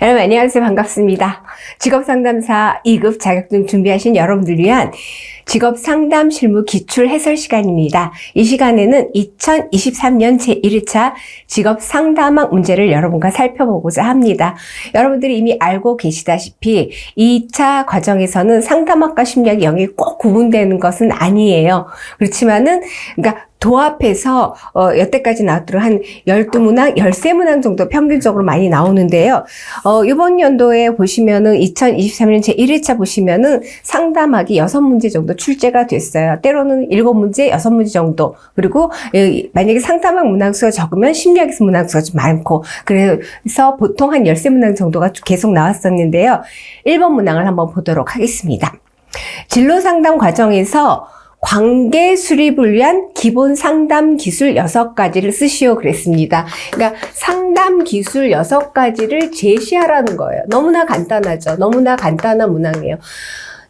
여러분 안녕하세요. 반갑습니다. 직업상담사 2급 자격증 준비하신 여러분들 위한 직업상담 실무 기출 해설 시간입니다. 이 시간에는 2023년 제1회차 직업상담학 문제를 여러분과 살펴보고자 합니다. 여러분들이 이미 알고 계시다시피 2차 과정에서는 상담학과 심리학이 영역이 꼭 구분되는 것은 아니에요. 그렇지만은 그러니까 도합해서 여태까지 나왔던 한 12문항, 13문항 정도 평균적으로 많이 나오는데요. 이번 연도에 보시면은 2023년 제1회차 보시면은 상담학이 6문제 정도 출제가 됐어요. 때로는 7문제, 6문제 정도. 그리고 만약에 상담학 문항수가 적으면 심리학에서 문항수가 좀 많고, 그래서 보통 한 13문항 정도가 계속 나왔었는데요. 1번 문항을 한번 보도록 하겠습니다. 진로 상담 과정에서 관계 수립을 위한 기본 상담 기술 6가지를 쓰시오 그랬습니다. 그러니까 상담 기술 6가지를 제시하라는 거예요. 너무나 간단하죠. 너무나 간단한 문항이에요.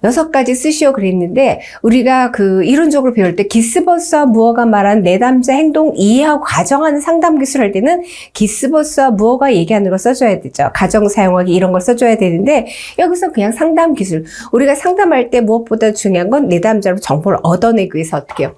6가지 쓰시오 그랬는데 우리가 이론적으로 배울 때 기스버스와 무어가 말한 내담자 행동 이해하고 가정하는 상담 기술 할 때는 기스버스와 무어가 얘기하는 걸 써줘야 되죠. 가정 사용하기 이런 걸 써줘야 되는데 여기서 그냥 상담 기술. 우리가 상담할 때 무엇보다 중요한 건 내담자로 정보를 얻어내기 위해서 어떻게 해요?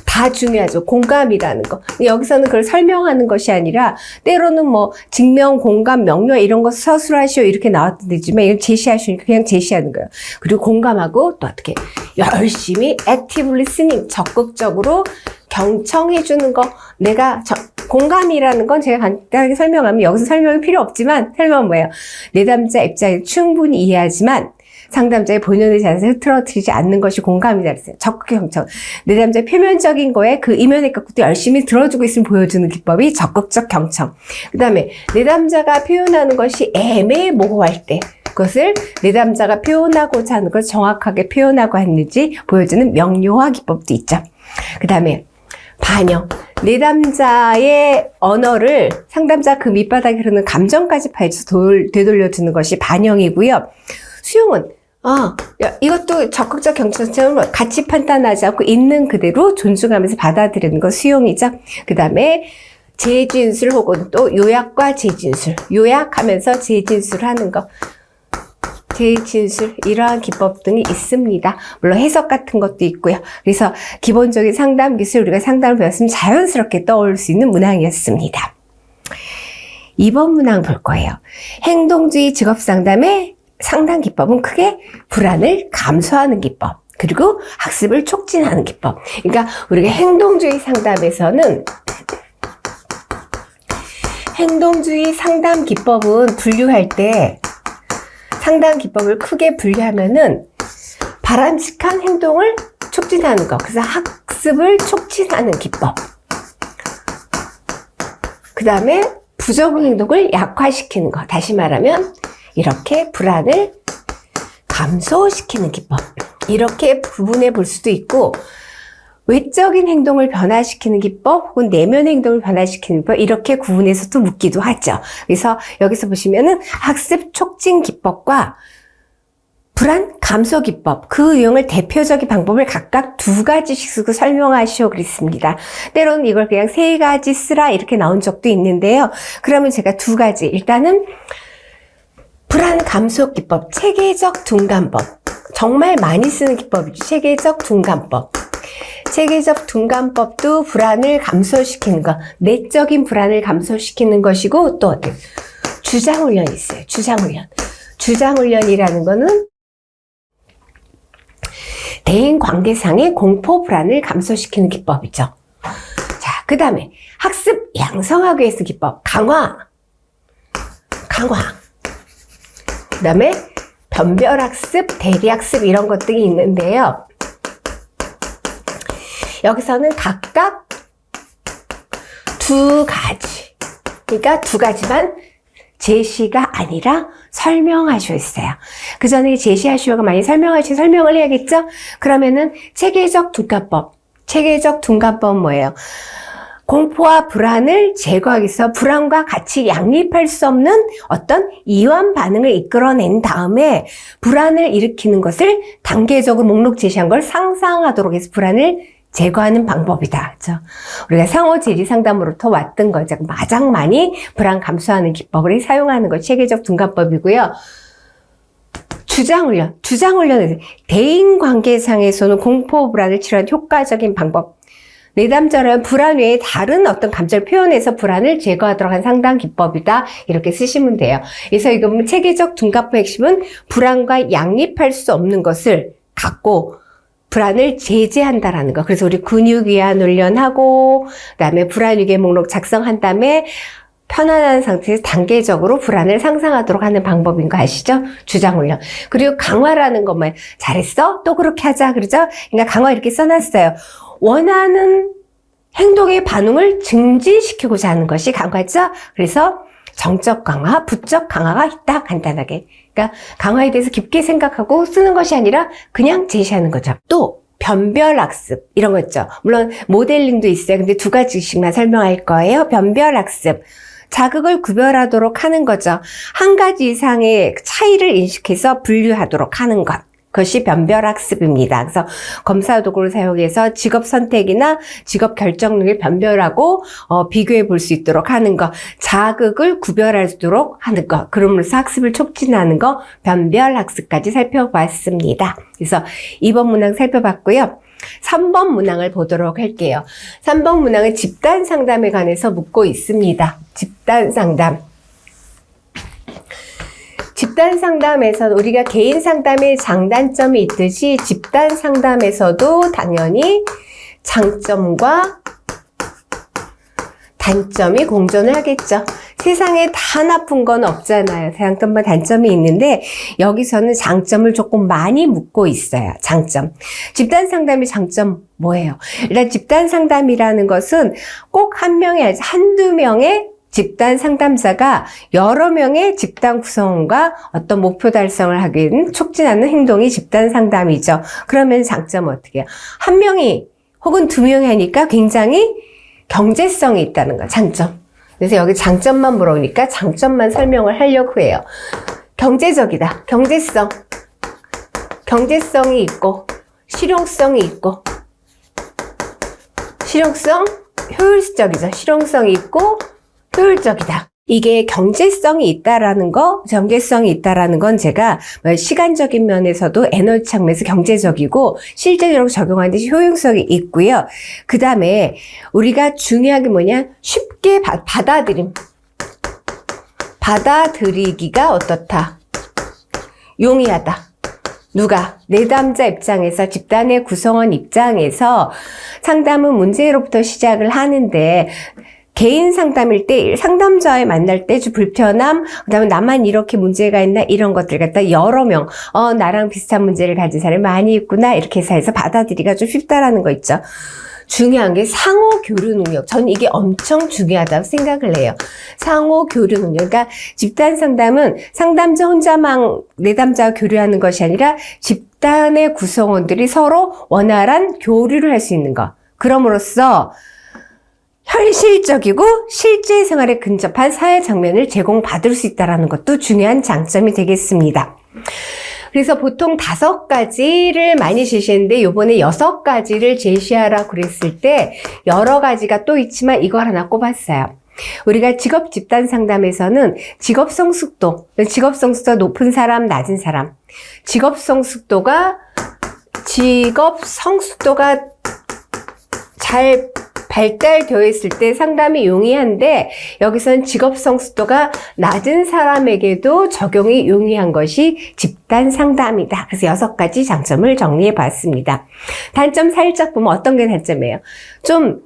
다 중요하죠. 공감이라는 거. 여기서는 그걸 설명하는 것이 아니라 때로는 뭐 증명, 공감, 명료 이런 거 서술하시오 이렇게 나왔던 데지만 이걸 제시하시니까 그냥 제시하는 거예요. 그리고 공감하고 또 어떻게 열심히 active listening 적극적으로 경청해 주는 거. 내가 공감이라는 건 제가 간단하게 설명하면 여기서 설명이 필요 없지만 설명은 뭐예요? 내담자 입장에 충분히 이해하지만 상담자의 본연의 자세를 흐트러뜨리지 않는 것이 공감이다 그랬어요. 적극 경청. 내담자의 표면적인 거에 그 이면의 것도 열심히 들어주고 있으면 보여주는 기법이 적극적 경청. 그 다음에 내담자가 표현하는 것이 애매모호할 때 그것을 내담자가 표현하고자 하는 걸 정확하게 표현하고 했는지 보여주는 명료화 기법도 있죠. 그 다음에 반영. 내담자의 언어를 상담자 그 밑바닥에 흐르는 감정까지 파헤쳐 되돌려주는 것이 반영이고요. 수용은 이것도 적극적 경청처럼 같이 판단하지 않고 있는 그대로 존중하면서 받아들이는 거 수용이죠. 그 다음에 재진술 혹은 또 요약과 재진술. 요약하면서 재진술하는 거. 재진술 이러한 기법 등이 있습니다. 물론 해석 같은 것도 있고요. 그래서 기본적인 상담 기술 우리가 상담을 배웠으면 자연스럽게 떠올 수 있는 문항이었습니다. 2번 문항 볼 거예요. 행동주의 직업상담의 상담 기법은 크게 불안을 감소하는 기법, 그리고 학습을 촉진하는 기법. 그러니까 우리가 행동주의 상담에서는 행동주의 상담 기법은 분류할 때 상담 기법을 크게 분류하면은 바람직한 행동을 촉진하는 것, 그래서 학습을 촉진하는 기법. 그 다음에 부적응 행동을 약화시키는 것. 다시 말하면 이렇게 불안을 감소시키는 기법. 이렇게 구분해 볼 수도 있고 외적인 행동을 변화시키는 기법 혹은 내면 행동을 변화시키는 기법 이렇게 구분해서 또 묻기도 하죠. 그래서 여기서 보시면은 학습 촉진 기법과 불안 감소 기법 그 유형을 대표적인 방법을 각각 2가지씩 쓰고 설명하시오 그랬습니다. 때로는 이걸 그냥 3가지 쓰라 이렇게 나온 적도 있는데요. 그러면 제가 2가지 일단은 불안 감소 기법, 체계적 둔감법. 정말 많이 쓰는 기법이죠. 체계적 둔감법. 체계적 둔감법도 불안을 감소시키는 것, 내적인 불안을 감소시키는 것이고 또 어때요? 주장훈련이 있어요. 주장훈련. 주장훈련이라는 거는 대인 관계상의 공포 불안을 감소시키는 기법이죠. 자, 그 다음에 학습 양성하기 위해서 기법, 강화. 그 다음에 변별학습, 대리학습 이런 것들이 있는데요. 여기서는 각각 2가지. 그러니까 2가지만 제시가 아니라 설명하시오 있어요. 그 전에 제시하시오가 많이 설명을 해야겠죠? 그러면은 체계적 둔감법. 체계적 둔감법은 뭐예요? 공포와 불안을 제거하기 위해서 불안과 같이 양립할 수 없는 어떤 이완 반응을 이끌어낸 다음에 불안을 일으키는 것을 단계적으로 목록 제시한 걸 상상하도록 해서 불안을 제거하는 방법이다. 그렇죠? 우리가 상호 재리 상담으로부터 왔던 거죠. 가장 많이 불안 감소하는 기법을 사용하는 것이 체계적 둔감법이고요. 주장훈련은 대인관계상에서는 공포 불안을 치료하는 효과적인 방법. 내담자는 불안 외에 다른 어떤 감정을 표현해서 불안을 제거하도록 한 상담 기법이다. 이렇게 쓰시면 돼요. 그래서 이거 보면 체계적 둔감법의 핵심은 불안과 양립할 수 없는 것을 갖고 불안을 제재한다라는 거. 그래서 우리 근육이완 훈련하고 그다음에 불안 위계 목록 작성한 다음에 편안한 상태에서 단계적으로 불안을 상상하도록 하는 방법인 거 아시죠? 주장훈련. 그리고 강화라는 것만 잘했어? 또 그렇게 하자. 그러죠? 그러니까 강화 이렇게 써놨어요. 원하는 행동의 반응을 증진시키고자 하는 것이 강화죠? 그래서 정적 강화, 부적 강화가 있다. 간단하게. 그러니까 강화에 대해서 깊게 생각하고 쓰는 것이 아니라 그냥 제시하는 거죠. 또 변별학습 이런 거 있죠. 물론 모델링도 있어요. 근데 두 가지씩만 설명할 거예요. 변별학습. 자극을 구별하도록 하는 거죠. 한 가지 이상의 차이를 인식해서 분류하도록 하는 것. 그것이 변별학습입니다. 그래서 검사 도구를 사용해서 직업 선택이나 직업 결정력을 변별하고 비교해 볼 수 있도록 하는 것. 자극을 구별할 수 있도록 하는 것. 그러면서 학습을 촉진하는 것. 변별학습까지 살펴봤습니다. 그래서 2번 문항 살펴봤고요. 3번 문항을 보도록 할게요. 3번 문항은 집단 상담에 관해서 묻고 있습니다. 집단 상담. 집단 상담에서 우리가 개인 상담에 장단점이 있듯이 집단 상담에서도 당연히 장점과 단점이 공존을 하겠죠. 세상에 다 나쁜 건 없잖아요. 장점과 단점이 있는데 여기서는 장점을 조금 많이 묻고 있어요. 장점. 집단 상담의 장점 뭐예요? 일단 집단 상담이라는 것은 꼭 한 명이 아니라 한두 명의 집단 상담자가 여러 명의 집단 구성원과 어떤 목표 달성을 하기는 촉진하는 행동이 집단 상담이죠. 그러면 장점은 어떻게 해요? 한 명이 혹은 두 명이 하니까 굉장히 경제성이 있다는 거, 장점. 그래서 여기 장점만 물어보니까 장점만 설명을 하려고 해요. 경제적이다. 경제성. 경제성이 있고, 실용성이 있고, 실용성, 효율적이죠. 실용성이 있고, 효율적이다. 이게 경제성이 있다라는 거, 경제성이 있다라는 건 제가 시간적인 면에서도 에너지 측면에서 경제적이고 실제적으로 적용하는 데 효용성이 있고요. 그 다음에 우리가 중요한 게 뭐냐? 쉽게 받아들이기가 어떻다? 용이하다. 누가? 내담자 입장에서 집단의 구성원 입장에서 상담은 문제로부터 시작을 하는데 개인 상담일 때 상담자와 만날 때 좀 불편함, 그다음에 나만 이렇게 문제가 있나 이런 것들 갖다 여러 명 나랑 비슷한 문제를 가진 사람이 많이 있구나 이렇게 해서 받아들이기가 좀 쉽다라는 거 있죠. 중요한 게 상호 교류 능력. 저는 이게 엄청 중요하다고 생각을 해요. 상호 교류 능력. 그러니까 집단 상담은 상담자 혼자만 내담자와 교류하는 것이 아니라 집단의 구성원들이 서로 원활한 교류를 할 수 있는 것. 그럼으로써 현실적이고 실제 생활에 근접한 사회 장면을 제공받을 수 있다는 것도 중요한 장점이 되겠습니다. 그래서 보통 5가지를 많이 제시했는데 요번에 6가지를 제시하라고 그랬을 때 여러 가지가 또 있지만 이걸 하나 꼽았어요. 우리가 직업 집단 상담에서는 직업 성숙도가 높은 사람, 낮은 사람. 직업 성숙도가 잘 발달되어 있을 때 상담이 용이한데 여기서는 직업 성숙도가 낮은 사람에게도 적용이 용이한 것이 집단 상담이다. 그래서 6가지 장점을 정리해 봤습니다. 단점 살짝 보면 어떤 게 단점이에요? 좀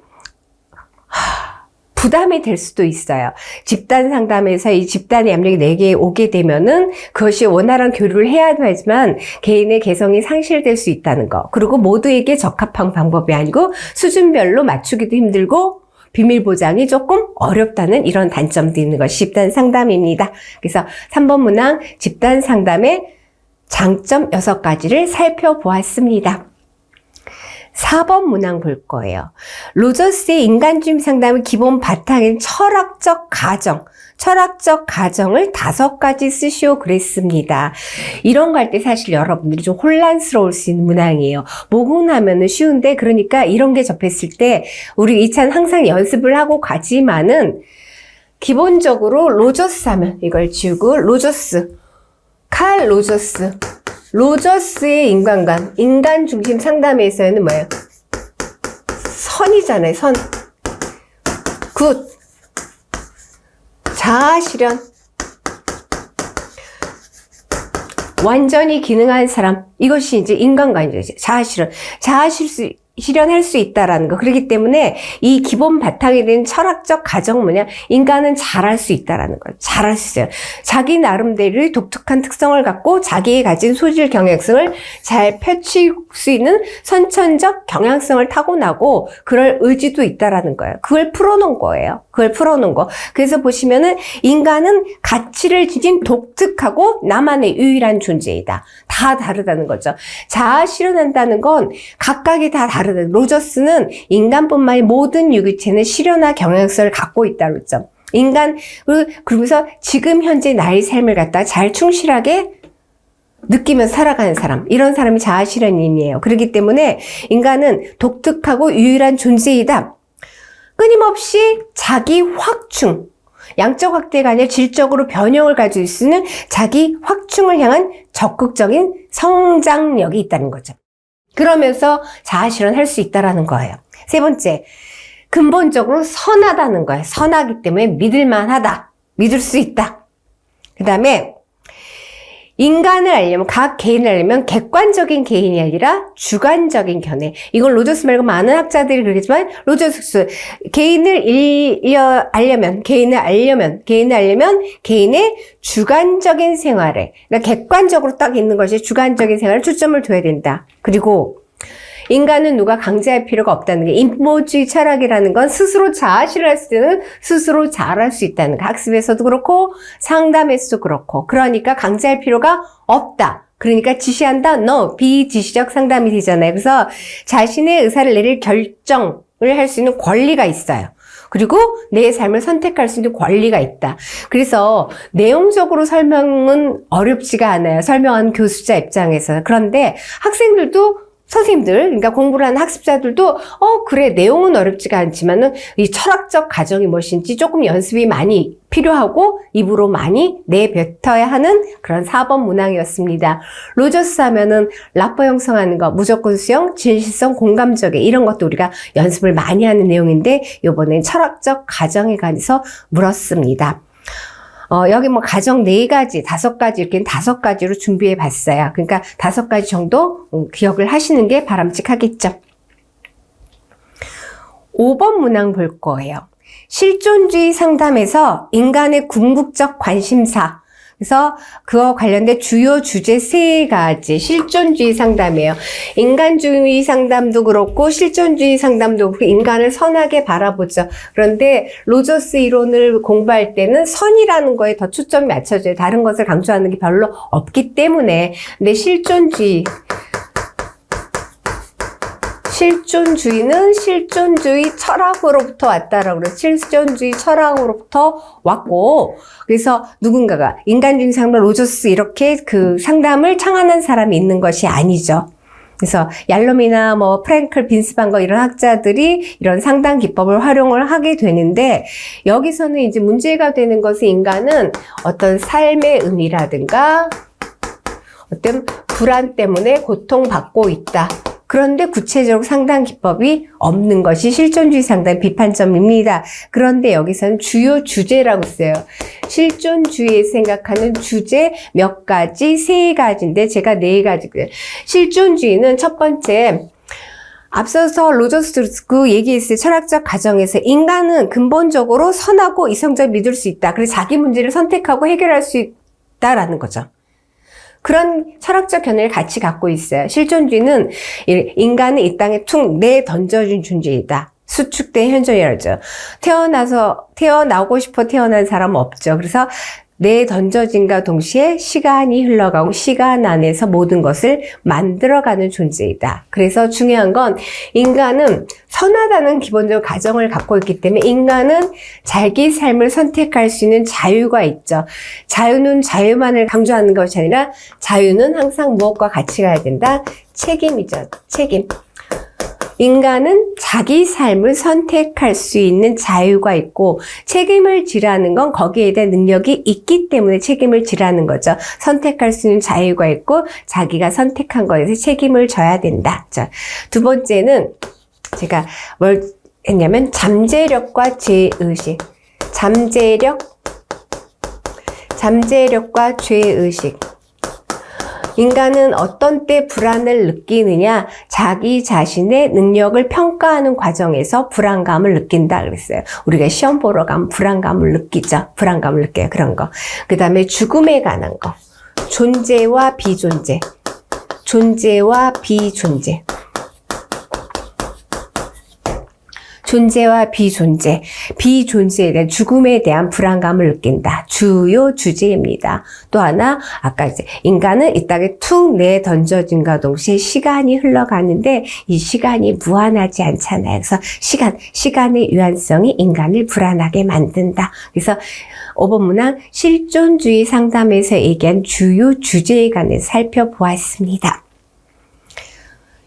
부담이 될 수도 있어요. 집단 상담에서 이 집단의 압력이 내게 오게 되면은 그것이 원활한 교류를 해야 하지만 개인의 개성이 상실될 수 있다는 거. 그리고 모두에게 적합한 방법이 아니고 수준별로 맞추기도 힘들고 비밀 보장이 조금 어렵다는 이런 단점도 있는 것이 집단 상담입니다. 그래서 3번 문항 집단 상담의 장점 6가지를 살펴보았습니다. 4번 문항 볼 거예요. 로저스의 인간주의 상담의 기본 바탕인 철학적 가정을 5가지 쓰시오 그랬습니다. 이런 거 할 때 사실 여러분들이 좀 혼란스러울 수 있는 문항이에요. 모국하면은 쉬운데, 그러니까 이런 게 접했을 때 우리 이찬 항상 연습을 하고 가지만은 기본적으로 로저스 하면 이걸 지우고 칼 로저스의 인간관, 인간 중심 상담에서는 뭐예요? 선이잖아요, 선. 굿. 자아 실현. 완전히 기능한 사람. 이것이 이제 인간관이죠. 자아 실현할 수 있다라는 거. 그렇기 때문에 이 기본 바탕이 된 철학적 가정 뭐냐? 인간은 잘할 수 있다라는 거예요. 잘할 수 있어요. 자기 나름대로의 독특한 특성을 갖고 자기의 가진 소질 경향성을 잘 펼칠 수 있는 선천적 경향성을 타고나고 그럴 의지도 있다라는 거예요. 그걸 풀어놓은 거예요. 그래서 보시면은 인간은 가치를 지닌 독특하고 나만의 유일한 존재이다. 다 다르다는 거죠. 자아 실현한다는 건 각각이 다 다르다. 로저스는 인간뿐만 아니라 모든 유기체는 실현화 경향성을 갖고 있다고 했죠. 그러면서 지금 현재 나의 삶을 갖다 잘 충실하게 느끼면서 살아가는 사람, 이런 사람이 자아 실현인이에요. 그렇기 때문에 인간은 독특하고 유일한 존재이다. 끊임없이 자기 확충, 양적 확대가 아니라 질적으로 변형을 가질 수 있는 자기 확충을 향한 적극적인 성장력이 있다는 거죠. 그러면서 자아 실현할 수 있다라는 거예요. 세 번째, 근본적으로 선하다는 거예요. 선하기 때문에 믿을만하다. 믿을 수 있다. 그 다음에 인간을 알려면, 각 개인을 알려면 객관적인 개인이 아니라 주관적인 견해. 이건 로저스 말고 많은 학자들이 그러겠지만, 로저스, 개인을 알려면 개인의 주관적인 생활에, 그러니까 객관적으로 딱 있는 것이 주관적인 생활에 초점을 둬야 된다. 그리고 인간은 누가 강제할 필요가 없다는 게, 인본주의 철학이라는 건 스스로 자아 실현할 때는 스스로 잘할 수 있다는 거. 학습에서도 그렇고 상담에서도 그렇고. 그러니까 강제할 필요가 없다. 그러니까 지시한다? No. 비지시적 상담이 되잖아요. 그래서 자신의 의사를 내릴 결정을 할 수 있는 권리가 있어요. 그리고 내 삶을 선택할 수 있는 권리가 있다. 그래서 내용적으로 설명은 어렵지가 않아요. 설명한 교수자 입장에서. 그런데 학생들도, 선생님들, 그러니까 공부를 하는 학습자들도 그래, 내용은 어렵지가 않지만은 이 철학적 가정이 무엇인지 조금 연습이 많이 필요하고 입으로 많이 내뱉어야 하는 그런 4번 문항이었습니다. 로저스 하면은 라퍼 형성하는 거, 무조건 수용, 진실성, 공감적에, 이런 것도 우리가 연습을 많이 하는 내용인데 이번엔 철학적 가정에 관해서 물었습니다. 여기 뭐 가정 4가지, 5가지, 이렇게 5가지로 준비해 봤어요. 그러니까 5가지 정도 기억을 하시는 게 바람직하겠죠. 5번 문항 볼 거예요. 실존주의 상담에서 인간의 궁극적 관심사. 그래서 그와 관련된 주요 주제 3가지 실존주의 상담이에요. 인간주의 상담도 그렇고 실존주의 상담도 그렇고 인간을 선하게 바라보죠. 그런데 로저스 이론을 공부할 때는 선이라는 거에 더 초점이 맞춰져요. 다른 것을 강조하는 게 별로 없기 때문에. 근데 실존주의는 실존주의 철학으로부터 왔다라고 그래요. 실존주의 철학으로부터 왔고, 그래서 누군가가 인간주의 상담 로저스 이렇게 그 상담을 창안한 사람이 있는 것이 아니죠. 그래서 얄롬이나 뭐 프랭클 빈스반거 이런 학자들이 이런 상담 기법을 활용을 하게 되는데, 여기서는 이제 문제가 되는 것은 인간은 어떤 삶의 의미라든가 어떤 불안 때문에 고통받고 있다. 그런데 구체적으로 상담 기법이 없는 것이 실존주의 상담 비판점입니다. 그런데 여기서는 주요 주제라고 써요. 실존주의에 생각하는 주제 몇 가지, 3가지인데 제가 4가지고요. 실존주의는 첫 번째, 앞서서 로저스 그 얘기했을 철학적 가정에서 인간은 근본적으로 선하고 이성적으로 믿을 수 있다. 그래서 자기 문제를 선택하고 해결할 수 있다라는 거죠. 그런 철학적 견해를 같이 갖고 있어요. 실존주의는 인간은 이 땅에 툭 내던져진 존재이다. 수축된 현존이라죠. 태어나고 싶어 태어난 사람은 없죠. 그래서 내던져진과 동시에 시간이 흘러가고 시간 안에서 모든 것을 만들어가는 존재이다. 그래서 중요한 건 인간은 선하다는 기본적 가정을 갖고 있기 때문에 인간은 자기 삶을 선택할 수 있는 자유가 있죠. 자유는 자유만을 강조하는 것이 아니라 자유는 항상 무엇과 같이 가야 된다? 책임이죠. 책임. 인간은 자기 삶을 선택할 수 있는 자유가 있고 책임을 지라는 건 거기에 대한 능력이 있기 때문에 책임을 지라는 거죠. 선택할 수 있는 자유가 있고 자기가 선택한 것에서 책임을 져야 된다. 자, 두 번째는 제가 뭘 했냐면 잠재력과 죄의식. 잠재력과 죄의식. 인간은 어떤 때 불안을 느끼느냐? 자기 자신의 능력을 평가하는 과정에서 불안감을 느낀다 그랬어요. 우리가 시험 보러 가면 불안감을 느끼죠. 불안감을 느껴요. 그런 거. 그 다음에 죽음에 관한 거. 존재와 비존재. 존재와 비존재. 존재와 비존재, 비존재에 대한 죽음에 대한 불안감을 느낀다. 주요 주제입니다. 또 하나, 아까 이제 인간은 이 땅에 툭 내던져진과 동시에 시간이 흘러가는데 이 시간이 무한하지 않잖아요. 그래서 시간의 유한성이 인간을 불안하게 만든다. 그래서 5번 문항 실존주의 상담에서 얘기한 주요 주제에 관해서 살펴보았습니다.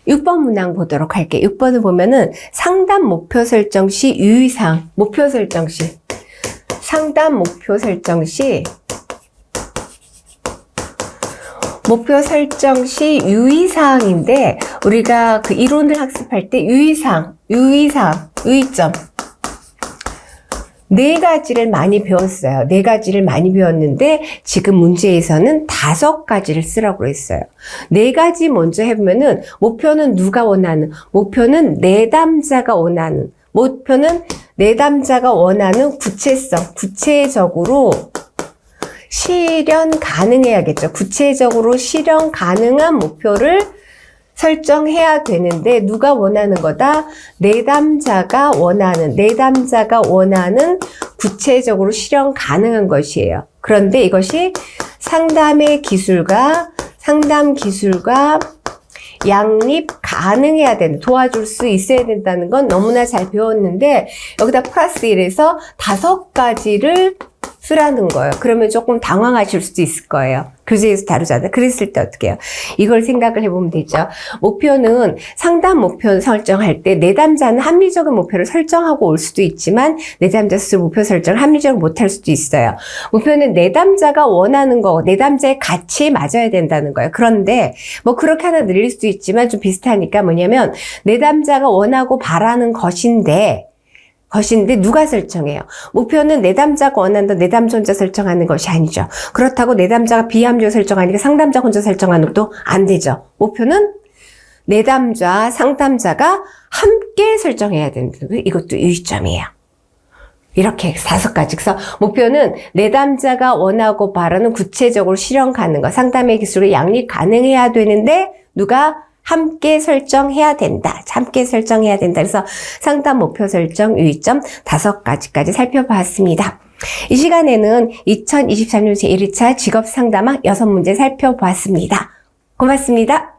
6번 문항 보도록 할게요. 6번을 보면은 상담 목표 설정 시 유의사항, 목표 설정 시. 상담 목표 설정 시 유의사항인데 우리가 그 이론을 학습할 때 유의사항, 유의점. 네 가지를 많이 배웠어요. 네 가지를 많이 배웠는데 지금 문제에서는 5가지를 쓰라고 했어요. 네 가지 먼저 해보면은 목표는 누가 원하는, 목표는 내담자가 원하는, 목표는 내담자가 원하는 구체성, 구체적으로 실현 가능해야겠죠. 구체적으로 실현 가능한 목표를 설정해야 되는데 누가 원하는 거다? 내담자가 원하는 구체적으로 실현 가능한 것이에요. 그런데 이것이 상담 기술과 양립 가능해야 되는, 도와줄 수 있어야 된다는 건 너무나 잘 배웠는데 여기다 플러스 1에서 5가지를 쓰라는 거예요. 그러면 조금 당황하실 수도 있을 거예요. 교재에서 다루잖아요. 그랬을 때 어떻게 해요? 이걸 생각을 해보면 되죠. 목표는 상담 목표 설정할 때 내담자는 합리적인 목표를 설정하고 올 수도 있지만 내담자 스스로 목표 설정을 합리적으로 못할 수도 있어요. 목표는 내담자가 원하는 거, 내담자의 가치에 맞아야 된다는 거예요. 그런데 뭐 그렇게 하나 늘릴 수도 있지만 좀 비슷하니까 뭐냐면 내담자가 원하고 바라는 것인데 누가 설정해요? 목표는 내담자가 원한다, 내담자 혼자 설정하는 것이 아니죠. 그렇다고 내담자가 비합리적으로 설정하니까 상담자 혼자 설정하는 것도 안 되죠. 목표는 내담자, 상담자가 함께 설정해야 된다. 이것도 유의점이에요. 이렇게 5가지. 그래서 목표는 내담자가 원하고 바라는 구체적으로 실현 가능한, 상담의 기술을 양립 가능해야 되는데 누가 함께 설정해야 된다. 그래서 상담 목표 설정 유의점 5가지까지 살펴봤습니다. 이 시간에는 2023년 제1회차 직업상담학 6문제 살펴보았습니다. 고맙습니다.